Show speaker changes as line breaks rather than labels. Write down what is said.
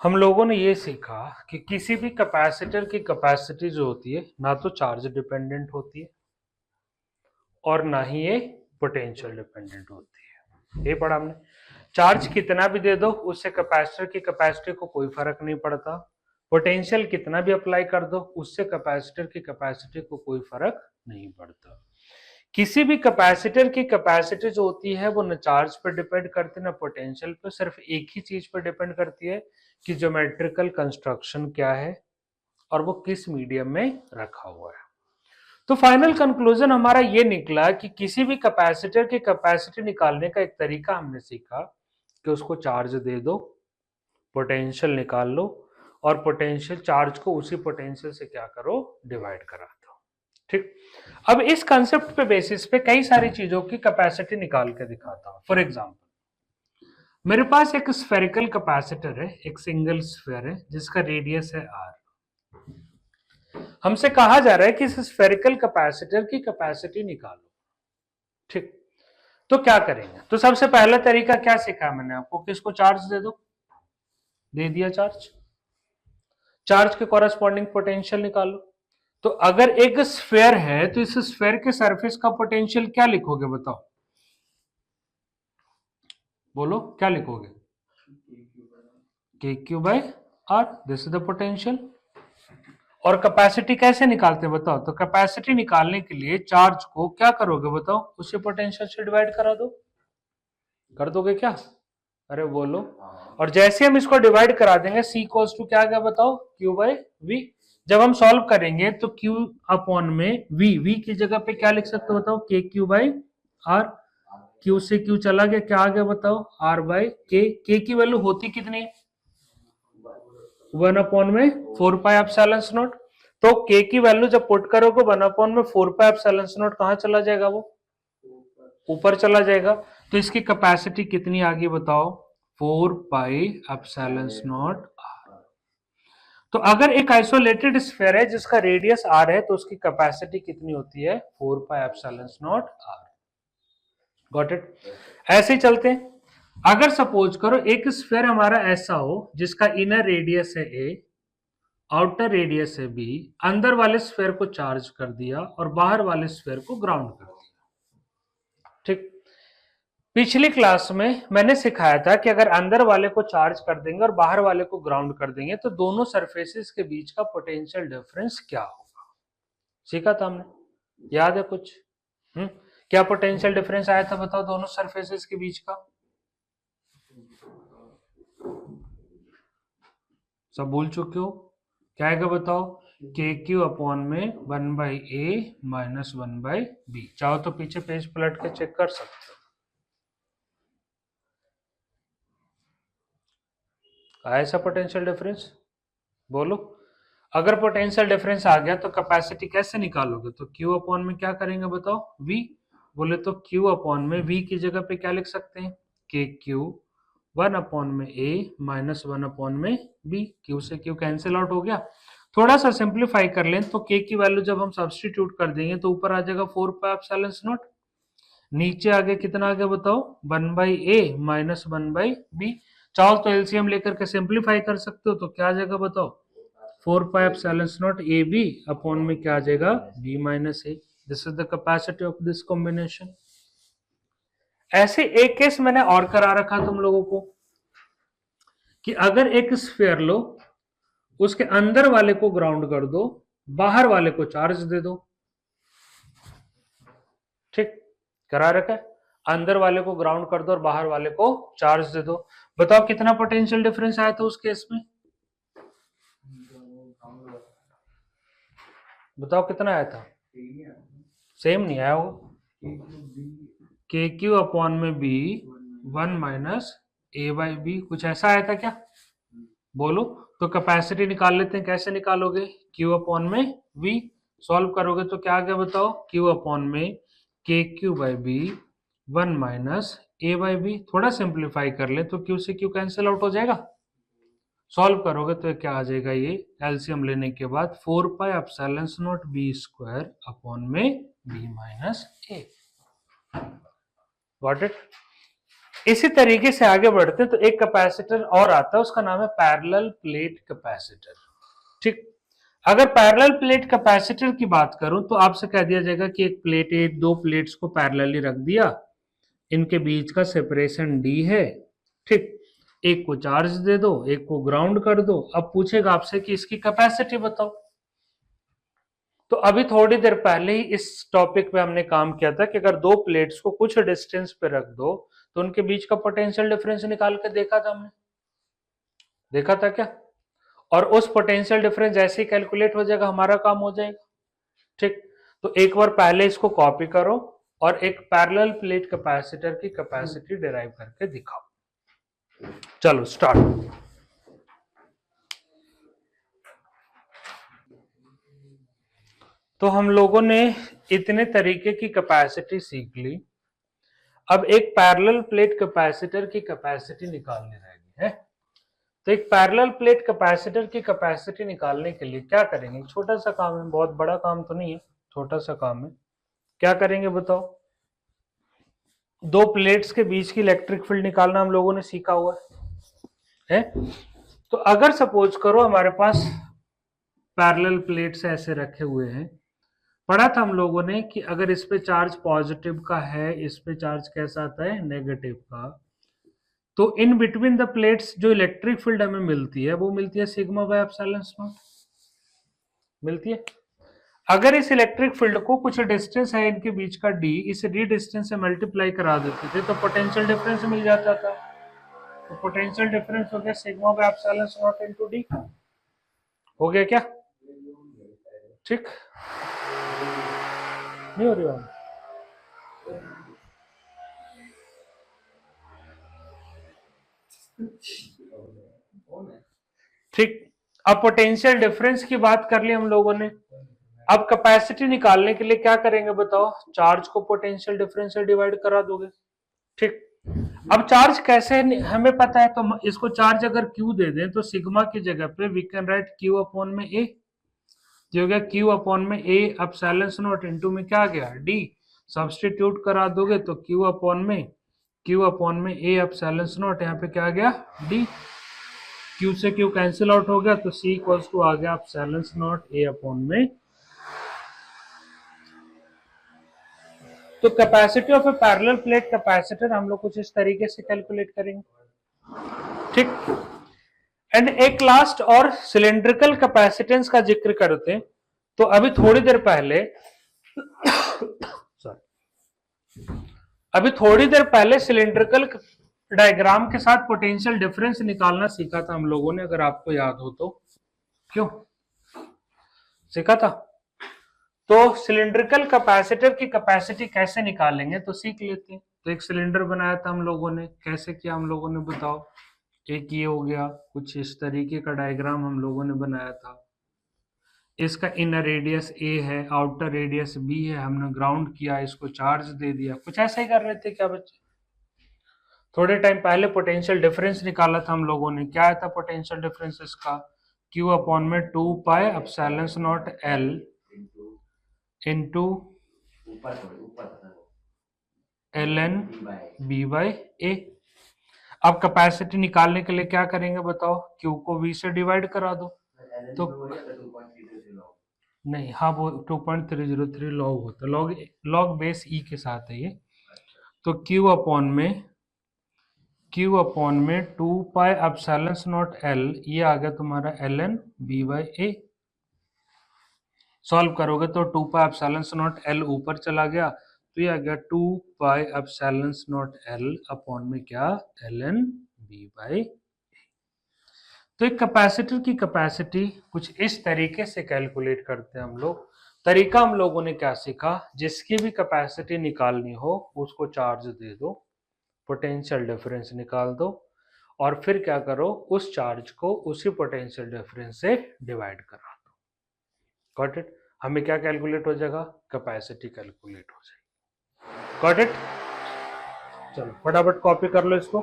हम लोगों ने ये सीखा कि किसी भी कैपेसिटर की कैपेसिटी जो होती है ना तो चार्ज डिपेंडेंट होती है और ना ही ये पोटेंशियल डिपेंडेंट होती है। ये पढ़ा हमने। चार्ज कितना भी दे दो उससे कैपेसिटर की कैपेसिटी को कोई फर्क नहीं पड़ता। पोटेंशियल कितना भी अप्लाई कर दो उससे कैपेसिटर की कैपेसिटी को कोई फर्क नहीं पड़ता। किसी भी कैपेसिटर की कैपेसिटी जो होती है वो न चार्ज पर डिपेंड करती है ना पोटेंशियल पे, सिर्फ एक ही चीज पर डिपेंड करती है कि ज्योमेट्रिकल कंस्ट्रक्शन क्या है और वो किस मीडियम में रखा हुआ है। तो फाइनल कंक्लूजन हमारा ये निकला कि किसी भी कैपेसिटर की कैपेसिटी निकालने का एक तरीका हमने सीखा कि उसको चार्ज दे दो, पोटेंशियल निकाल लो और पोटेंशियल चार्ज को उसी पोटेंशियल से क्या करो, डिवाइड करा दो। ठीक। अब इस कंसेप्ट पे बेसिस पे कई सारी चीजों की कैपेसिटी निकाल के दिखाता हूं। फॉर एग्जांपल मेरे पास एक स्फेरिकल कैपेसिटर है, एक सिंगल स्फेयर है जिसका रेडियस है r। हमसे कहा जा रहा है कि इस स्फेरिकल कैपेसिटर की कैपेसिटी निकालो। ठीक। तो क्या करेंगे? तो सबसे पहला तरीका क्या सिखाया मैंने आपको कि इसको चार्ज दे दो, दे दिया चार्ज। चार्ज के कॉरेस्पॉन्डिंग पोटेंशियल निकालो। तो अगर एक स्फेयर है तो इस स्फेयर के सरफेस का पोटेंशियल क्या लिखोगे बताओ? बोलो क्या लिखोगे? K Q by R, this is the potential. और कैपेसिटी कैसे निकालते हैं बताओ? तो कैपेसिटी निकालने के लिए चार्ज को क्या करोगे बताओ? उसे पोटेंशियल से डिवाइड करा दो। कर दोगे क्या? अरे बोलो। और जैसे हम इसको डिवाइड करा देंगे सी इक्वल्स टू क्या क्या बताओ? Q by V. जब हम सॉल्व करेंगे तो क्यू अपॉन में वी की जगह पे क्या लिख सकते हो बताओ? के क्यू बाई आर। क्यू से क्यू चला गया, क्या आ गया बताओ? आर बाई के की वैल्यू होती कितनी है? 1 अपॉन में 4 पाई एप्सिलॉन नॉट। तो के की वैल्यू जब पुट करोगे 1 अपॉन में 4 पाई एप्सिलॉन नॉट कहां चला जाएगा? वो ऊपर चला जाएगा। तो इसकी कैपेसिटी कितनी आ गई बताओ? 4 पाई एप्सिलॉन नॉट आर। तो अगर एक आइसोलेटेड स्फीयर है जिसका रेडियस आर है तो उसकी कैपेसिटी कितनी होती है? 4 pi epsilon not R. Got it? ऐसे ही चलते हैं। अगर सपोज करो एक स्फीयर हमारा ऐसा हो जिसका इनर रेडियस है ए, आउटर रेडियस है बी, अंदर वाले स्फीयर को चार्ज कर दिया और बाहर वाले स्फीयर को ग्राउंड कर दिया। ठीक। पिछली क्लास में मैंने सिखाया था कि अगर अंदर वाले को चार्ज कर देंगे और बाहर वाले को ग्राउंड कर देंगे तो दोनों सरफेसेस के बीच का पोटेंशियल डिफरेंस क्या होगा। सीखा था हमने, याद है कुछ? क्या पोटेंशियल डिफरेंस आया था बताओ दोनों सरफेसेस के बीच का? सब भूल चुके हो? क्या आएगा बताओ? के क्यू अपॉन में 1 by A minus 1 by B. चाहो तो पीछे पेज पलट के चेक कर सकते हो। आया ऐसा पोटेंशियल डिफरेंस? बोलो। अगर पोटेंशियल डिफरेंस आ गया तो कैपेसिटी कैसे निकालोगे? तो Q अपॉन में क्या करेंगे बताओ? V। बोले तो Q अपॉन में V की जगह पे क्या लिख सकते हैं? के क्यू 1 अपॉन में A माइनस 1 अपॉन में B। Q से Q कैंसिल आउट हो गया। थोड़ा सा सिंप्लीफाई कर लें तो K की वैल्यू जब हम सब्सटीट्यूट कर देंगे तो ऊपर आ जाएगा 4 पाई एप्सिलॉन नॉट। नीचे आगे कितना आ गया बताओ? 1 by A minus 1 by B. चाहो तो एलसीएम लेकर के सिंप्लीफाई कर सकते हो तो क्या आ जाएगा बताओ? 4 pi epsilon not A B upon में क्या आ जाएगा? B minus A. This is the capacity of this combination. ऐसे एक केस मैंने और करा रखा तुम लोगों को कि अगर एक स्फीयर लो, उसके अंदर वाले को ग्राउंड कर दो, बाहर वाले को चार्ज दे दो। ठीक, करा रखा है। अंदर वाले को ग्राउंड कर दो और बाहर वाले को चार्ज दे दो। बताओ कितना पोटेंशियल डिफरेंस आया था उस केस में? बताओ कितना आया था? सेम नहीं आया होगा। के क्यू अपॉन में B 1 minus A by B, कुछ ऐसा आया था क्या? बोलो। तो कैपेसिटी निकाल लेते हैं। कैसे निकालोगे? Q अपॉन में V। सॉल्व करोगे तो क्या आ गया बताओ? Q अपॉन में K Q by B 1 minus A by B. थोड़ा सिंप्लीफाई कर ले तो Q से Q कैंसिल आउट हो जाएगा। सॉल्व करोगे तो क्या आ जाएगा? ये एलसीएम लेने के बाद 4 pi epsilon nought B square upon में B minus A. Got it? इसी तरीके से आगे बढ़ते हैं तो एक कैपेसिटर और आता है, उसका नाम है पैरेलल प्लेट कैपेसिटर। ठीक, अगर पैरेलल प्लेट कैपेसिटर की बात करूं तो आपसे कह दिया जाएगा कि एक प्लेट, एक दो प्लेट्स को पैरेलली रख दिया, इनके बीच का सेपरेशन डी है। ठीक, एक को चार्ज दे दो, एक को ग्राउंड कर दो। अब पूछेगा आपसे कि इसकी कैपेसिटी बताओ। तो अभी थोड़ी देर पहले ही इस टॉपिक पे हमने काम किया था कि अगर दो प्लेट्स को कुछ डिस्टेंस पे रख दो तो उनके बीच का पोटेंशियल डिफरेंस निकाल के देखा था हमने, देखा था क्या? और उस पोटेंशियल डिफरेंस जैसे ही कैलकुलेट हो जाएगा हमारा काम हो जाएगा। ठीक, तो एक बार पहले इसको कॉपी करो और एक पैरेलल प्लेट कैपेसिटर की कैपेसिटी डिराइव करके दिखाओ। चलो स्टार्ट। तो हम लोगों ने इतने तरीके की कैपेसिटी सीख ली। अब एक पैरेलल प्लेट कैपेसिटर की कैपेसिटी निकालनी रहेगी है। तो एक पैरेलल प्लेट कैपेसिटर की कैपेसिटी निकालने के लिए क्या करेंगे? छोटा सा काम है, बहुत बड़ा काम तो नहीं है, छोटा सा काम है। क्या करेंगे बताओ? दो प्लेट्स के बीच की इलेक्ट्रिक फील्ड निकालना हम लोगों ने सीखा हुआ है। तो अगर सपोज करो हमारे पास पैरेलल प्लेट्स ऐसे रखे हुए हैं, पढ़ा था हम लोगों ने कि अगर इस पे चार्ज पॉजिटिव का है, इस पे चार्ज कैसा आता है? नेगेटिव का। तो इन बिटवीन द प्लेट्स जो इलेक्ट्रिक फील्ड हमें मिलती है वो मिलती है सिग्मा बाय एप्सिलॉन नॉट, मिलती है। अगर इस इलेक्ट्रिक फील्ड को कुछ डिस्टेंस है इनके बीच का डी, इस डी डिस्टेंस से मल्टीप्लाई करा देते थे तो पोटेंशियल डिफरेंस मिल जाता था। तो पोटेंशियल डिफरेंस हो गया sigma by epsilon not into D. हो गया क्या? ठीक, नहीं हो रही बात? ठीक, अब पोटेंशियल डिफरेंस की बात कर ली हम लोगों ने। अब कैपेसिटी निकालने के लिए क्या करेंगे बताओ? चार्ज को पोटेंशियल डिफरेंस से डिवाइड करा दोगे। ठीक, अब चार्ज कैसे हमें पता है, तो इसको चार्ज अगर Q दे दें तो सिग्मा की जगह पे we can write Q upon में A। जो हो गया Q अपॉन में A एप्सिलॉन नॉट इनटू में क्या आ गया? D। सब्स्टिट्यूट करा दोगे तो Q अपॉन में A एप्सिलॉन नॉट, यहाँ पे क्या आ गया? D। Q से Q कैंसिल आउट हो गया तो C इक्वल्स टू आ गया एप्सिलॉन नॉट A अपॉन में। तो capacity of A parallel plate capacitor हम लोग कुछ इस तरीके से कैलकुलेट करेंगे। ठीक, एंड एक लास्ट और सिलेंड्रिकल कैपेसिटेंस का जिक्र करते हैं। तो अभी थोड़ी देर पहले सिलेंड्रिकल डायग्राम के साथ पोटेंशियल डिफरेंस निकालना सीखा था हम लोगों ने, अगर आपको याद हो तो। क्यों सीखा था? तो सिलिंड्रिकल कैपेसिटर की कैपेसिटी कैसे निकालेंगे तो सीख लेते हैं। तो एक सिलेंडर बनाया था हम लोगों ने, कैसे किया हम लोगों ने बताओ? एक ये हो गया, कुछ इस तरीके का डायग्राम हम लोगों ने बनाया था। इसका इनर रेडियस ए है, आउटर रेडियस बी है, हमने ग्राउंड किया, इसको चार्ज दे दिया। कुछ ऐसा ही कर रहे थे क्या बच्चे? थोड़े टाइम पहले पोटेंशियल डिफरेंस निकाला था हम लोगों ने। क्या आया था पोटेंशियल डिफरेंस इसका? Q अपॉन में 2 पाई epsilon not L into ln b by a। अब कैपेसिटी निकालने के लिए क्या करेंगे बताओ? Q को V से डिवाइड करा दो। तो नहीं, हाँ वो 2.303 लॉग होता है, लॉग बेस E के साथ है ये। तो Q अपॉन में 2 पाई एप्सिलॉन नॉट L, ये आ गया तुम्हारा ln b by a। Solve करोगे तो 2 पाई एप्सिलॉन नॉट L ऊपर चला गया तो ये आ गया 2 पाई एप्सिलॉन नॉट L अपॉन में क्या? ln b by. तो एक कैपेसिटर की कैपेसिटी कुछ इस तरीके से कैलकुलेट करते हैं हम लोग। तरीका हम लोगों ने क्या सीखा? जिसकी भी कैपेसिटी निकालनी हो उसको चार्ज दे दो, पोटेंशियल डिफरेंस निकाल दो और फिर क्या करो? उस चार्ज को उसी पोटेंशियल डिफरेंस से डिवाइड करा दो। Got it? हमें क्या कैलकुलेट हो जाएगा? कैपेसिटी कैलकुलेट हो जाएगी। Got it? चलो फटाफट कॉपी कर लो इसको।